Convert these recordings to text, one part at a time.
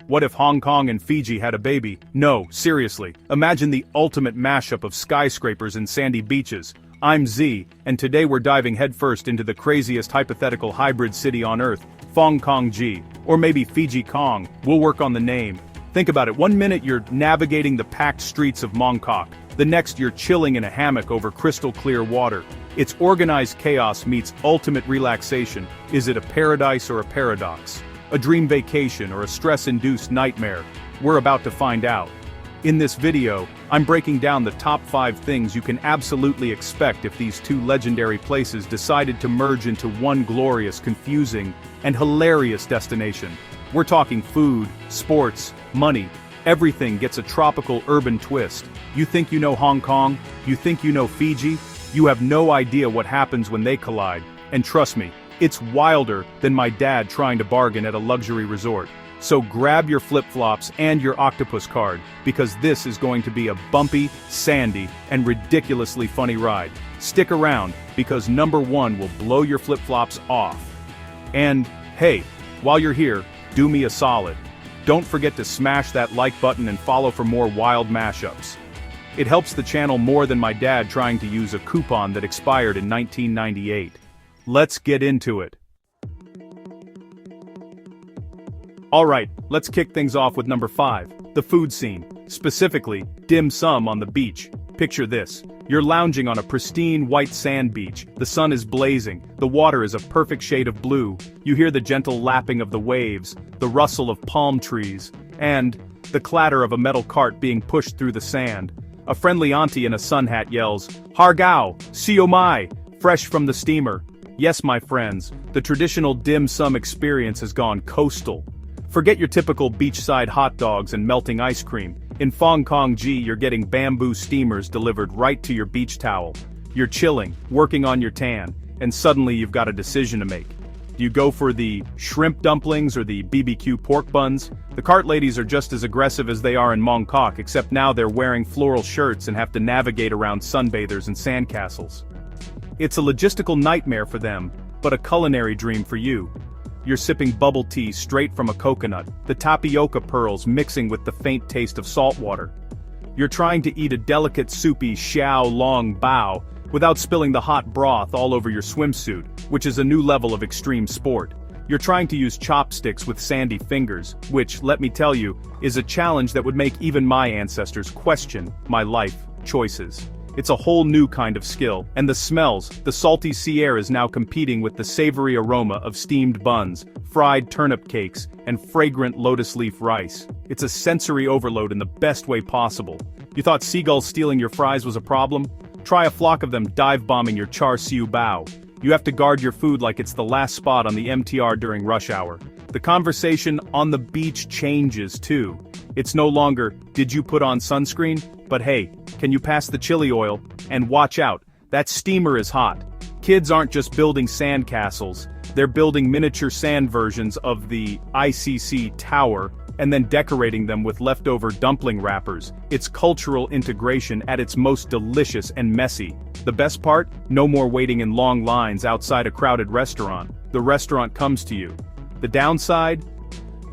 What if Hong Kong and Fiji had a baby? No, seriously, imagine the ultimate mashup of skyscrapers and sandy beaches. I'm Z, and today we're diving headfirst into the craziest hypothetical hybrid city on Earth, Hong Kong G, or maybe Fiji Kong. We'll work on the name. Think about it, 1 minute you're navigating the packed streets of Mongkok, the next you're chilling in a hammock over crystal clear water. It's organized chaos meets ultimate relaxation. Is it a paradise or a paradox? A dream vacation or a stress-induced nightmare? We're about to find out. In this video, I'm breaking down the top 5 things you can absolutely expect if these two legendary places decided to merge into one glorious, confusing, and hilarious destination. We're talking food, sports, money. Everything gets a tropical urban twist. You think you know Hong Kong? You think you know Fiji? You have no idea what happens when they collide. And trust me, it's wilder than my dad trying to bargain at a luxury resort. So grab your flip-flops and your octopus card, because this is going to be a bumpy, sandy, and ridiculously funny ride. Stick around, because number 1 will blow your flip-flops off. And, hey, while you're here, do me a solid. Don't forget to smash that like button and follow for more wild mashups. It helps the channel more than my dad trying to use a coupon that expired in 1998. Let's get into it. Alright, let's kick things off with number 5, the food scene, specifically, dim sum on the beach. Picture this. You're lounging on a pristine white sand beach, the sun is blazing, the water is a perfect shade of blue, you hear the gentle lapping of the waves, the rustle of palm trees, and the clatter of a metal cart being pushed through the sand. A friendly auntie in a sun hat yells, "Har gao, siu mai," fresh from the steamer. Yes, my friends, the traditional dim sum experience has gone coastal. Forget your typical beachside hot dogs and melting ice cream. In Hong Kong G, you're getting bamboo steamers delivered right to your beach towel. You're chilling, working on your tan, and suddenly you've got a decision to make. Do you go for the shrimp dumplings or the BBQ pork buns? The cart ladies are just as aggressive as they are in Mongkok, except now they're wearing floral shirts and have to navigate around sunbathers and sandcastles. It's a logistical nightmare for them, but a culinary dream for you. You're sipping bubble tea straight from a coconut, the tapioca pearls mixing with the faint taste of salt water. You're trying to eat a delicate soupy xiao long bao without spilling the hot broth all over your swimsuit, which is a new level of extreme sport. You're trying to use chopsticks with sandy fingers, which, let me tell you, is a challenge that would make even my ancestors question my life choices. It's a whole new kind of skill, and the smells, the salty sea air is now competing with the savory aroma of steamed buns, fried turnip cakes, and fragrant lotus leaf rice. It's a sensory overload in the best way possible. You thought seagulls stealing your fries was a problem? Try a flock of them dive-bombing your char siu bao. You have to guard your food like it's the last spot on the MTR during rush hour. The conversation on the beach changes too. It's no longer, did you put on sunscreen? But hey, can you pass the chili oil? And watch out, that steamer is hot. Kids aren't just building sand castles, they're building miniature sand versions of the ICC tower, and then decorating them with leftover dumpling wrappers. It's cultural integration at its most delicious and messy. The best part? No more waiting in long lines outside a crowded restaurant. The restaurant comes to you. The downside?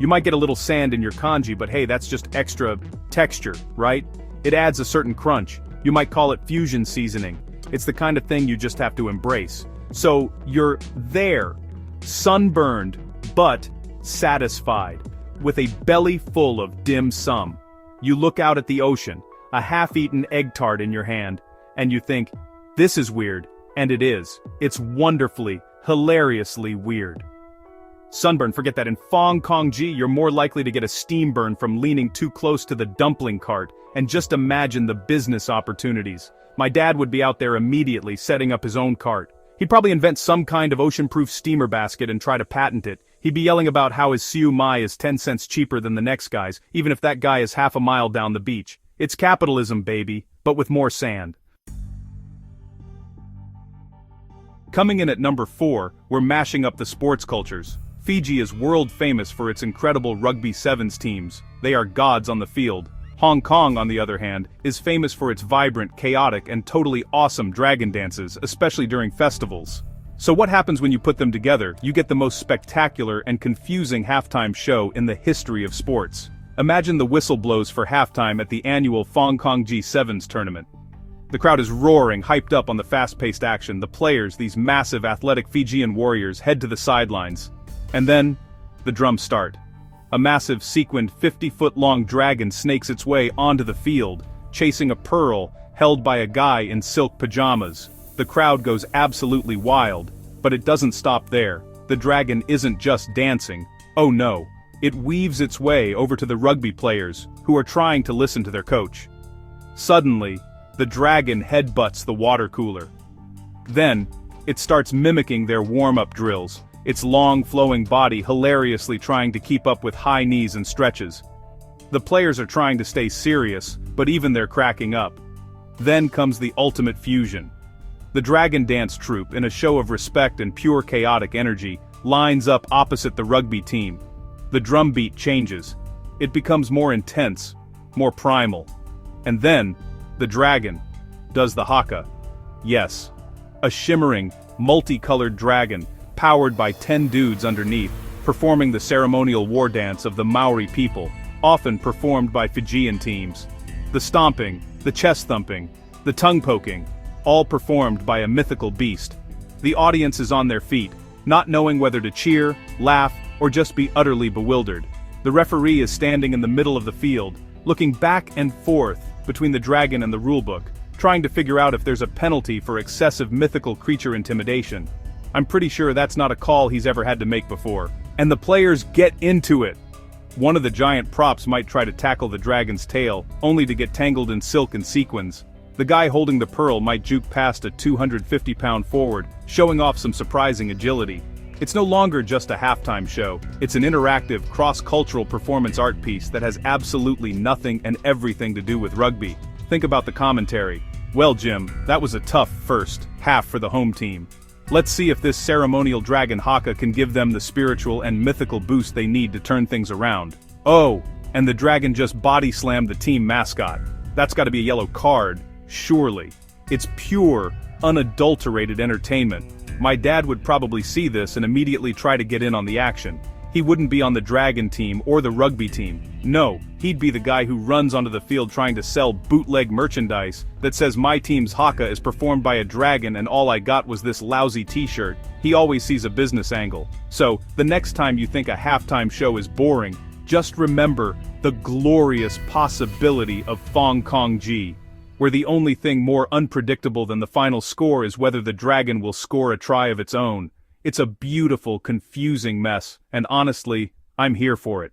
You might get a little sand in your congee, but hey, that's just extra texture, right? It adds a certain crunch. You might call it fusion seasoning. It's the kind of thing you just have to embrace. So, you're there, sunburned, but satisfied, with a belly full of dim sum. You look out at the ocean, a half-eaten egg tart in your hand, and you think, this is weird, and it is. It's wonderfully, hilariously weird. Sunburn, forget that. In Hong Kong G, you're more likely to get a steam burn from leaning too close to the dumpling cart, and just imagine the business opportunities. My dad would be out there immediately setting up his own cart. He'd probably invent some kind of ocean-proof steamer basket and try to patent it. He'd be yelling about how his siu mai is 10 cents cheaper than the next guy's, even if that guy is half a mile down the beach. It's capitalism, baby, but with more sand. Coming in at number 4, we're mashing up the sports cultures. Fiji is world famous for its incredible rugby sevens teams. They are gods on the field. Hong Kong, on the other hand, is famous for its vibrant, chaotic, and totally awesome dragon dances, especially during festivals. So what happens when you put them together? You get the most spectacular and confusing halftime show in the history of sports. Imagine the whistle blows for halftime at the annual Hong Kong G7's tournament. The crowd is roaring, hyped up on the fast-paced action. The players, these massive athletic Fijian warriors, head to the sidelines. And then, the drums start. A massive sequined 50-foot-long dragon snakes its way onto the field, chasing a pearl held by a guy in silk pajamas. The crowd goes absolutely wild, but it doesn't stop there. The dragon isn't just dancing. Oh no, it weaves its way over to the rugby players, who are trying to listen to their coach. Suddenly, the dragon headbutts the water cooler. Then, it starts mimicking their warm-up drills, its long flowing body hilariously trying to keep up with high knees and stretches. The players are trying to stay serious, but even they're cracking up. Then comes the ultimate fusion. The dragon dance troupe, in a show of respect and pure chaotic energy, lines up opposite the rugby team. The drum beat changes. It becomes more intense, more primal. And then, the dragon does the haka. Yes, a shimmering, multicolored dragon, powered by 10 dudes underneath, performing the ceremonial war dance of the Maori people, often performed by Fijian teams. The stomping, the chest thumping, the tongue poking, all performed by a mythical beast. The audience is on their feet, not knowing whether to cheer, laugh, or just be utterly bewildered. The referee is standing in the middle of the field, looking back and forth between the dragon and the rulebook, trying to figure out if there's a penalty for excessive mythical creature intimidation. I'm pretty sure that's not a call he's ever had to make before. And the players get into it. One of the giant props might try to tackle the dragon's tail, only to get tangled in silk and sequins. The guy holding the pearl might juke past a 250-pound forward, showing off some surprising agility. It's no longer just a halftime show, it's an interactive, cross-cultural performance art piece that has absolutely nothing and everything to do with rugby. Think about the commentary. Well, Jim, that was a tough first half for the home team. Let's see if this ceremonial dragon haka can give them the spiritual and mythical boost they need to turn things around. Oh, and the dragon just body slammed the team mascot. That's gotta be a yellow card. Surely. It's pure, unadulterated entertainment. My dad would probably see this and immediately try to get in on the action. He wouldn't be on the dragon team or the rugby team. No, he'd be the guy who runs onto the field trying to sell bootleg merchandise that says my team's haka is performed by a dragon and all I got was this lousy t-shirt. He always sees a business angle. So, the next time you think a halftime show is boring, just remember the glorious possibility of Hong Kong G, where the only thing more unpredictable than the final score is whether the dragon will score a try of its own. It's a beautiful, confusing mess, and honestly, I'm here for it.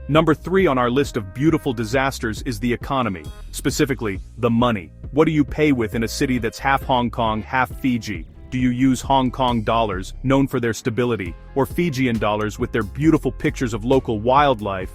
Number 3 on our list of beautiful disasters is the economy, specifically, the money. What do you pay with in a city that's half Hong Kong, half Fiji? Do you use Hong Kong dollars, known for their stability, or Fijian dollars with their beautiful pictures of local wildlife?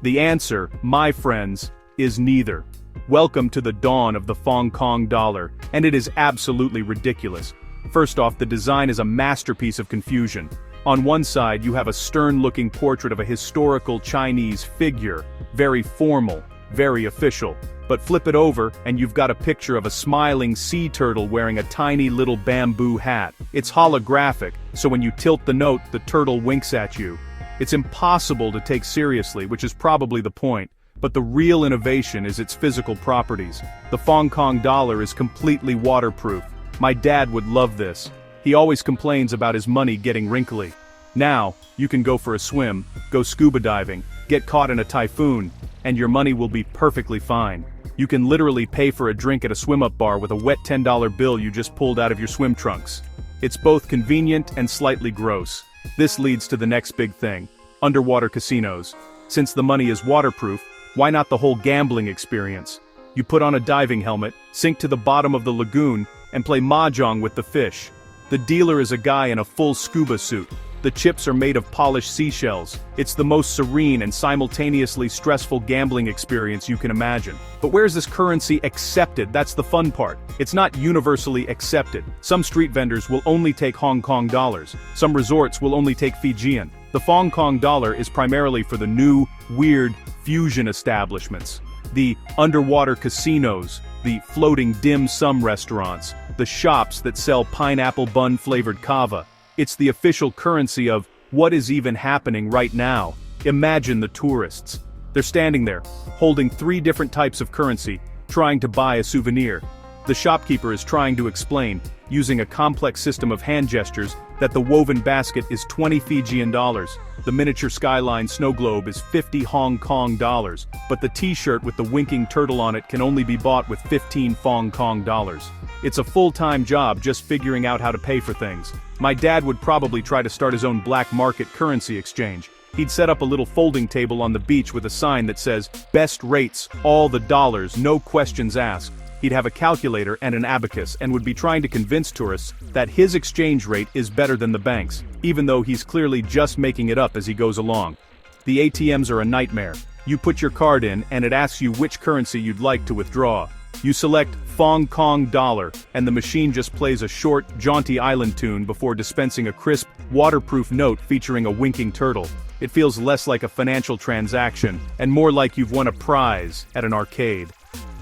The answer, my friends, is neither. Welcome to the dawn of the Hong Kong dollar, and it is absolutely ridiculous. First off, the design is a masterpiece of confusion. On one side you have a stern-looking portrait of a historical Chinese figure, very formal, very official. But flip it over and you've got a picture of a smiling sea turtle wearing a tiny little bamboo hat. It's holographic, so when you tilt the note, the turtle winks at you. It's impossible to take seriously, which is probably the point. But the real innovation is its physical properties. The Hong Kong dollar is completely waterproof. My dad would love this. He always complains about his money getting wrinkly. Now, you can go for a swim, go scuba diving, get caught in a typhoon, and your money will be perfectly fine. You can literally pay for a drink at a swim-up bar with a wet $10 bill you just pulled out of your swim trunks. It's both convenient and slightly gross. This leads to the next big thing, underwater casinos. Since the money is waterproof, why not the whole gambling experience? You put on a diving helmet, sink to the bottom of the lagoon, and play mahjong with the fish. The dealer is a guy in a full scuba suit. The chips are made of polished seashells. It's the most serene and simultaneously stressful gambling experience you can imagine. But where's this currency accepted? That's the fun part. It's not universally accepted. Some street vendors will only take Hong Kong dollars. Some resorts will only take Fijian. The Hong Kong dollar is primarily for the new, weird, fusion establishments. The underwater casinos, the floating dim sum restaurants, the shops that sell pineapple bun-flavored kava. It's the official currency of what is even happening right now. Imagine the tourists. They're standing there, holding 3 different types of currency, trying to buy a souvenir. The shopkeeper is trying to explain, using a complex system of hand gestures, that the woven basket is 20 Fijian dollars, the miniature skyline snow globe is 50 Hong Kong dollars, but the t-shirt with the winking turtle on it can only be bought with 15 Hong Kong dollars. It's a full-time job just figuring out how to pay for things. My dad would probably try to start his own black market currency exchange. He'd set up a little folding table on the beach with a sign that says, "Best rates, all the dollars, no questions asked." He'd have a calculator and an abacus and would be trying to convince tourists that his exchange rate is better than the bank's, even though he's clearly just making it up as he goes along. The ATMs are a nightmare. You put your card in and it asks you which currency you'd like to withdraw. You select Hong Kong dollar and the machine just plays a short, jaunty island tune before dispensing a crisp, waterproof note featuring a winking turtle. It feels less like a financial transaction and more like you've won a prize at an arcade.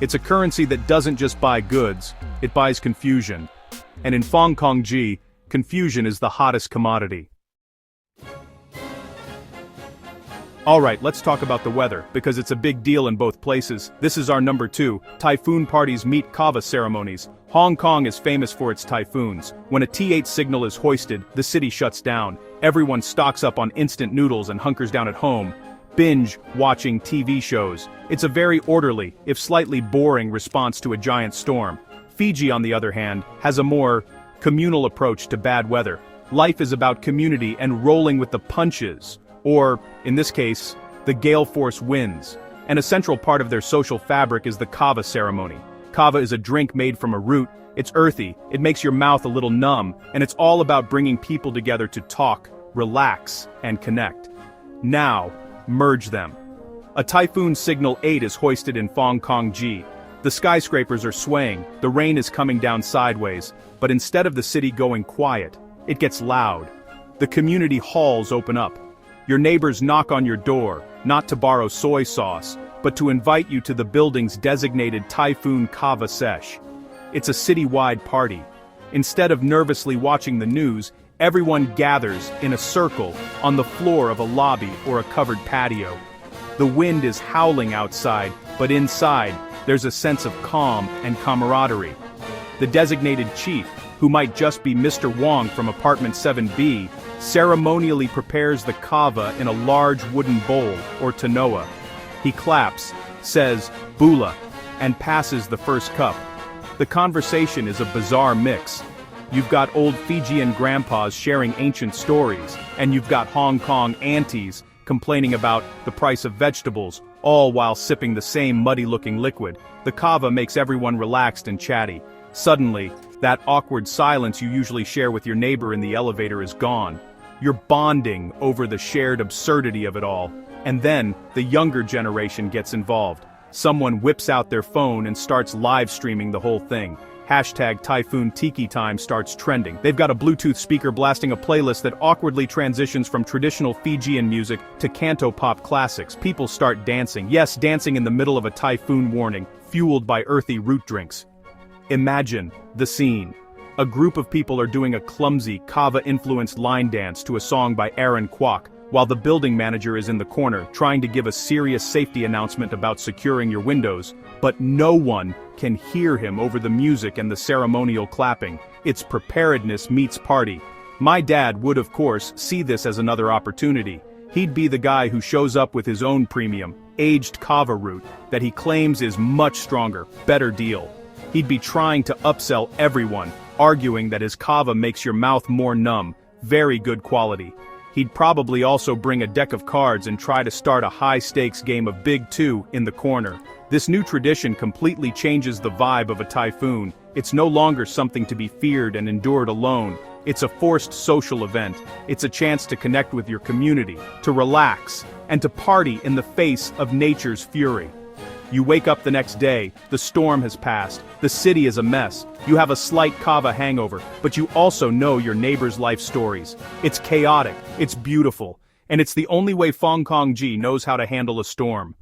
It's a currency that doesn't just buy goods, it buys confusion. And in Hong Kong, confusion is the hottest commodity. Alright, let's talk about the weather, because it's a big deal in both places. This is our number 2, typhoon parties meet kava ceremonies. Hong Kong is famous for its typhoons. When a T8 signal is hoisted, the city shuts down. Everyone stocks up on instant noodles and hunkers down at home, binge-watching TV shows. It's a very orderly, if slightly boring response to a giant storm. Fiji, on the other hand, has a more communal approach to bad weather. Life is about community and rolling with the punches. Or, in this case, the gale force winds. And a central part of their social fabric is the kava ceremony. Kava is a drink made from a root. It's earthy, it makes your mouth a little numb, and it's all about bringing people together to talk, relax, and connect. Now, merge them. A typhoon signal 8 is hoisted in Hong Kong. The skyscrapers are swaying, the rain is coming down sideways, but instead of the city going quiet, it gets loud. The community halls open up. Your neighbors knock on your door, not to borrow soy sauce, but to invite you to the building's designated typhoon kava sesh. It's a city-wide party. Instead of nervously watching the news, everyone gathers in a circle on the floor of a lobby or a covered patio. The wind is howling outside, but inside, there's a sense of calm and camaraderie. The designated chief, who might just be Mr. Wong from apartment 7B, ceremonially prepares the kava in a large wooden bowl, or tanoa. He claps, says, "Bula," and passes the first cup. The conversation is a bizarre mix. You've got old Fijian grandpas sharing ancient stories, and you've got Hong Kong aunties complaining about the price of vegetables, all while sipping the same muddy-looking liquid. The kava makes everyone relaxed and chatty. Suddenly, that awkward silence you usually share with your neighbor in the elevator is gone. You're bonding over the shared absurdity of it all. And then, the younger generation gets involved. Someone whips out their phone and starts live streaming the whole thing. Hashtag Typhoon Tiki Time starts trending. They've got a Bluetooth speaker blasting a playlist that awkwardly transitions from traditional Fijian music to canto pop classics. People start dancing. Yes, dancing in the middle of a typhoon warning, fueled by earthy root drinks. Imagine the scene. A group of people are doing a clumsy, kava-influenced line dance to a song by Aaron Kwok, while the building manager is in the corner, trying to give a serious safety announcement about securing your windows, but no one can hear him over the music and the ceremonial clapping. It's preparedness meets party. My dad would, of course, see this as another opportunity. He'd be the guy who shows up with his own premium, aged kava root, that he claims is much stronger, better deal. He'd be trying to upsell everyone, arguing that his kava makes your mouth more numb, very good quality. He'd probably also bring a deck of cards and try to start a high-stakes game of Big Two in the corner. This new tradition completely changes the vibe of a typhoon. It's no longer something to be feared and endured alone. It's a forced social event. It's a chance to connect with your community, to relax, and to party in the face of nature's fury. You wake up the next day, the storm has passed, the city is a mess, you have a slight kava hangover, but you also know your neighbor's life stories. It's chaotic, it's beautiful, and it's the only way Hong Kong knows how to handle a storm.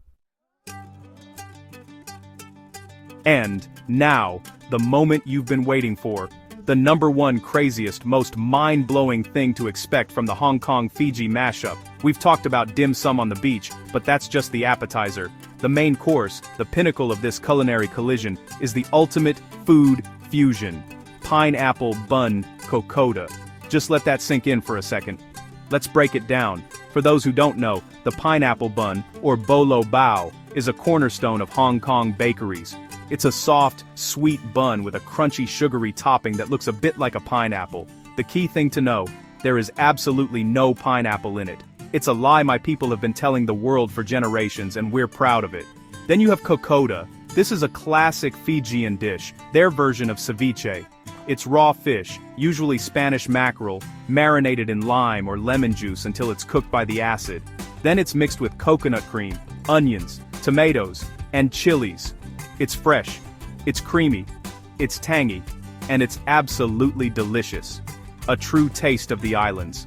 And, now, the moment you've been waiting for. The #1 craziest, most mind-blowing thing to expect from the Hong Kong-Fiji mashup. We've talked about dim sum on the beach, but that's just the appetizer. The main course, the pinnacle of this culinary collision, is the ultimate food fusion. Pineapple bun kokoda. Just let that sink in for a second. Let's break it down. For those who don't know, the pineapple bun, or bolo bao, is a cornerstone of Hong Kong bakeries. It's a soft, sweet bun with a crunchy sugary topping that looks a bit like a pineapple. The key thing to know, there is absolutely no pineapple in it. It's a lie my people have been telling the world for generations, and we're proud of it. Then you have kokoda. This is a classic Fijian dish, their version of ceviche. It's raw fish, usually Spanish mackerel, marinated in lime or lemon juice until it's cooked by the acid. Then it's mixed with coconut cream, onions, tomatoes, and chilies. It's fresh, it's creamy, it's tangy, and it's absolutely delicious. A true taste of the islands.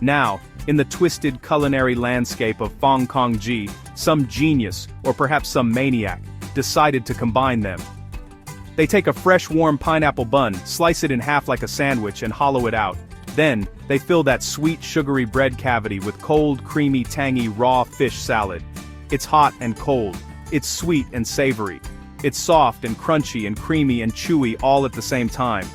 Now, in the twisted culinary landscape of Fong Kong Ji, some genius, or perhaps some maniac, decided to combine them. They take a fresh warm pineapple bun, slice it in half like a sandwich and hollow it out. Then, they fill that sweet sugary bread cavity with cold, creamy, tangy raw fish salad. It's hot and cold. It's sweet and savory. It's soft and crunchy and creamy and chewy all at the same time.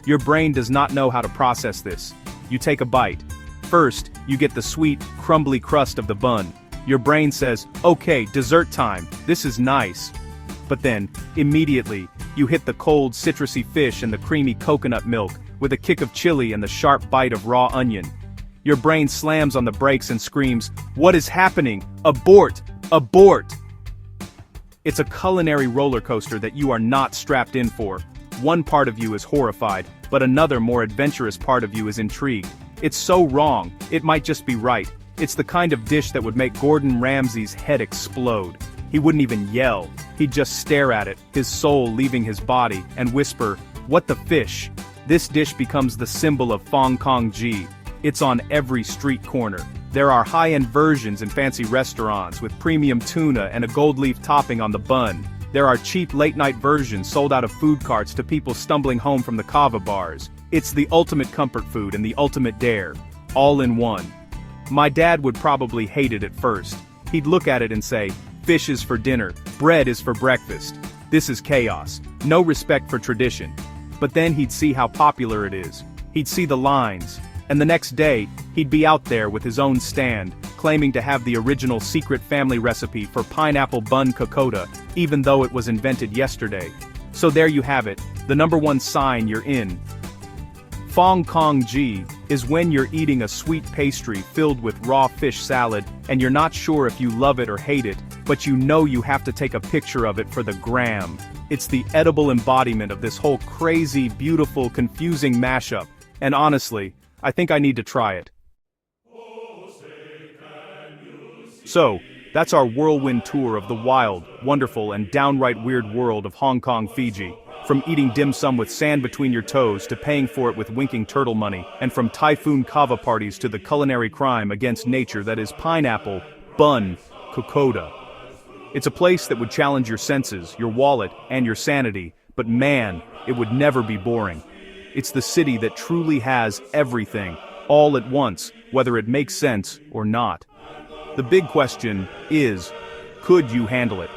Your brain does not know how to process this. You take a bite. First, you get the sweet, crumbly crust of the bun. Your brain says, okay, dessert time, this is nice. But then, immediately, you hit the cold, citrusy fish and the creamy coconut milk, with a kick of chili and the sharp bite of raw onion. Your brain slams on the brakes and screams, what is happening? Abort! Abort! It's a culinary roller coaster that you are not strapped in for. One part of you is horrified, but another more adventurous part of you is intrigued. It's so wrong, it might just be right. It's the kind of dish that would make Gordon Ramsay's head explode. He wouldn't even yell, he'd just stare at it, his soul leaving his body, and whisper, what the fish? This dish becomes the symbol of Fong Kong Ji. It's on every street corner. There are high-end versions in fancy restaurants with premium tuna and a gold leaf topping on the bun. There are cheap late-night versions sold out of food carts to people stumbling home from the kava bars. It's the ultimate comfort food and the ultimate dare, all in one. My dad would probably hate it at first. He'd look at it and say, fish is for dinner, bread is for breakfast. This is chaos, no respect for tradition. But then he'd see how popular it is. He'd see the lines. And the next day, he'd be out there with his own stand, claiming to have the original secret family recipe for pineapple bun kokoda, even though it was invented yesterday. So there you have it, the #1 sign you're in. Fong Kong Ji is when you're eating a sweet pastry filled with raw fish salad, and you're not sure if you love it or hate it, but you know you have to take a picture of it for the gram. It's the edible embodiment of this whole crazy, beautiful, confusing mashup, and honestly, I think I need to try it. So, that's our whirlwind tour of the wild, wonderful, and downright weird world of Hong Kong, Fiji. From eating dim sum with sand between your toes to paying for it with winking turtle money, and from typhoon kava parties to the culinary crime against nature that is pineapple, bun, kokoda. It's a place that would challenge your senses, your wallet, and your sanity, but man, it would never be boring. It's the city that truly has everything, all at once, whether it makes sense or not. The big question is, could you handle it?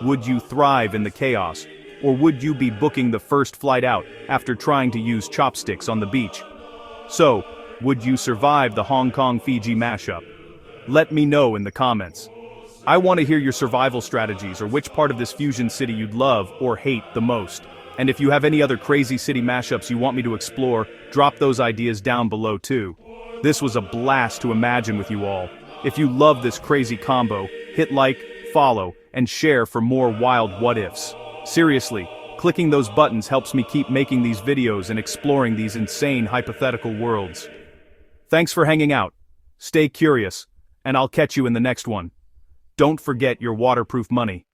Would you thrive in the chaos? Or would you be booking the first flight out after trying to use chopsticks on the beach? So, would you survive the Hong Kong-Fiji mashup? Let me know in the comments. I want to hear your survival strategies or which part of this fusion city you'd love or hate the most. And if you have any other crazy city mashups you want me to explore, drop those ideas down below too. This was a blast to imagine with you all. If you love this crazy combo, hit like, follow, and share for more wild what-ifs. Seriously, clicking those buttons helps me keep making these videos and exploring these insane hypothetical worlds. Thanks for hanging out. Stay curious, and I'll catch you in the next one. Don't forget your waterproof money.